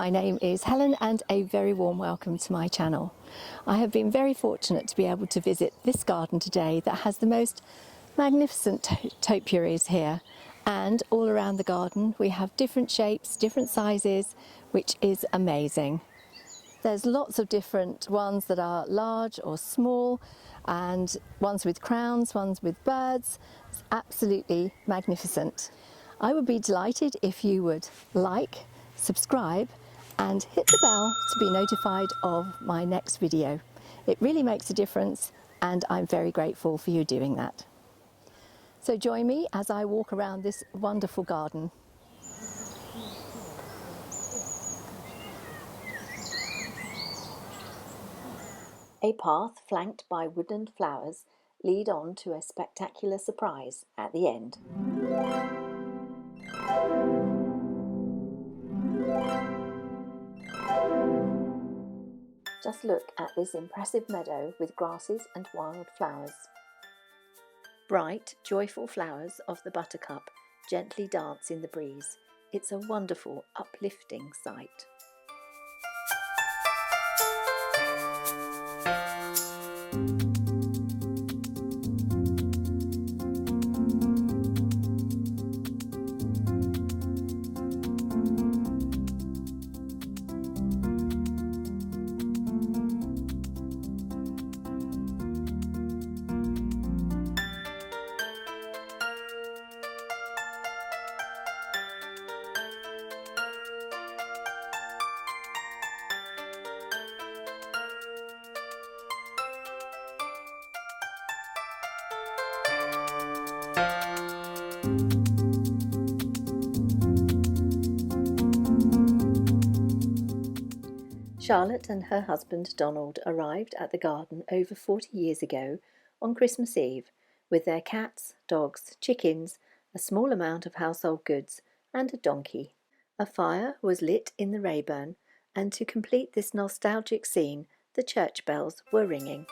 My name is Helen and a very warm welcome to my channel. I have been very fortunate to be able to visit this garden today that has the most magnificent topiaries here, and all around the garden we have different shapes, different sizes, which is amazing. There's lots of different ones that are large or small, and ones with crowns, ones with birds. It's absolutely magnificent. I would be delighted if you would like, subscribe and hit the bell to be notified of my next video. It really makes a difference and I'm very grateful for you doing that. So join me as I walk around this wonderful garden. A path flanked by woodland flowers lead on to a spectacular surprise at the end. Just look at this impressive meadow with grasses and wild flowers. Bright, joyful flowers of the buttercup gently dance in the breeze. It's a wonderful, uplifting sight. Charlotte and her husband Donald arrived at the garden over 40 years ago on Christmas Eve with their cats, dogs, chickens, a small amount of household goods and a donkey. A fire was lit in the Rayburn, and to complete this nostalgic scene, the church bells were ringing.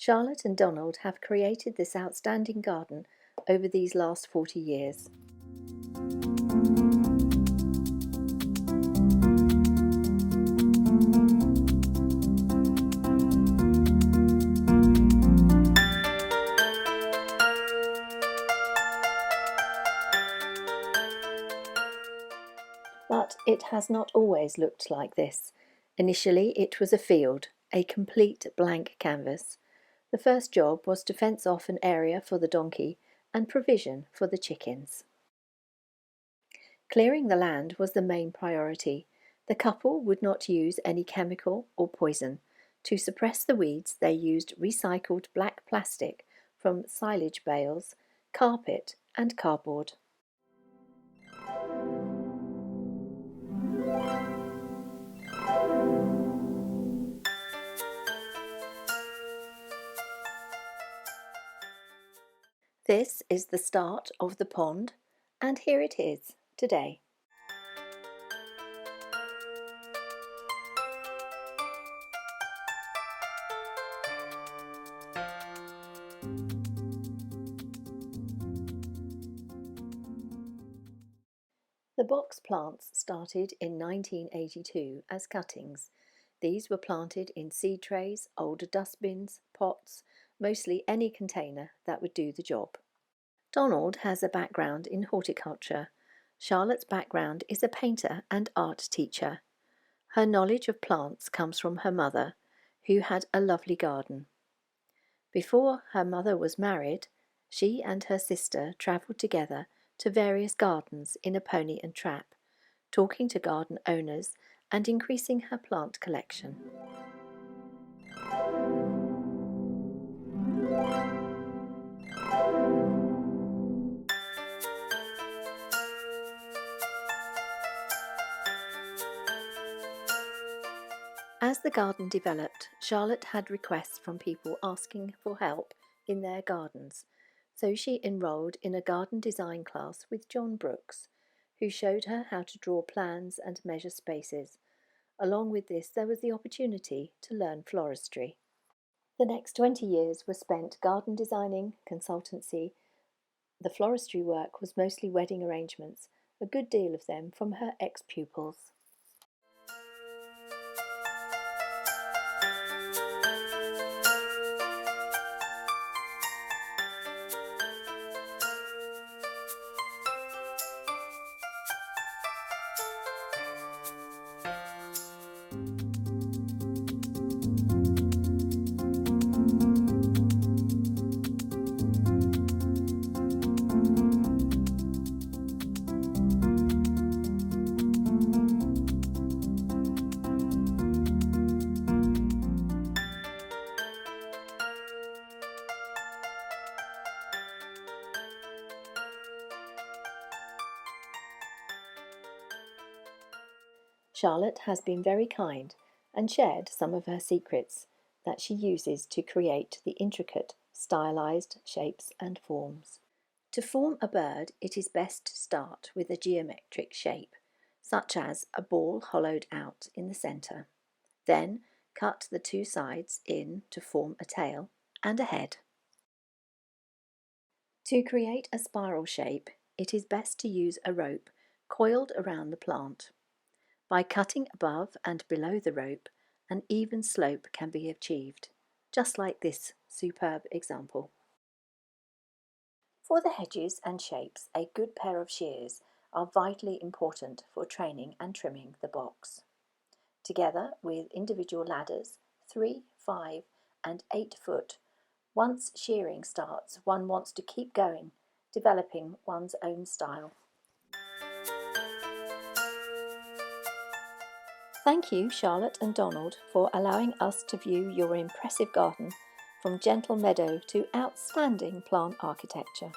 Charlotte and Donald have created this outstanding garden over these last 40 years. But it has not always looked like this. Initially it was a field, a complete blank canvas. The first job was to fence off an area for the donkey and provision for the chickens. Clearing the land was the main priority. The couple would not use any chemical or poison. To suppress the weeds, they used recycled black plastic from silage bales, carpet and cardboard. This is the start of the pond, and here it is today. The box plants started in 1982 as cuttings. These were planted in seed trays, older dustbins, pots, mostly any container that would do the job. Donald has a background in horticulture. Charlotte's background is a painter and art teacher. Her knowledge of plants comes from her mother, who had a lovely garden. Before her mother was married, she and her sister travelled together to various gardens in a pony and trap, talking to garden owners and increasing her plant collection. As the garden developed, Charlotte had requests from people asking for help in their gardens, so she enrolled in a garden design class with John Brooks, who showed her how to draw plans and measure spaces. Along with this, there was the opportunity to learn floristry. The next 20 years were spent garden designing, consultancy. The floristry work was mostly wedding arrangements, a good deal of them from her ex-pupils. Charlotte has been very kind and shared some of her secrets that she uses to create the intricate, stylized shapes and forms. To form a bird, it is best to start with a geometric shape, such as a ball hollowed out in the centre. Then cut the two sides in to form a tail and a head. To create a spiral shape, it is best to use a rope coiled around the plant. By cutting above and below the rope, an even slope can be achieved, just like this superb example. For the hedges and shapes, a good pair of shears are vitally important for training and trimming the box. Together with individual ladders, 3, 5 and 8 foot, once shearing starts, one wants to keep going, developing one's own style. Thank you, Charlotte and Donald, for allowing us to view your impressive garden from gentle meadow to outstanding plant architecture.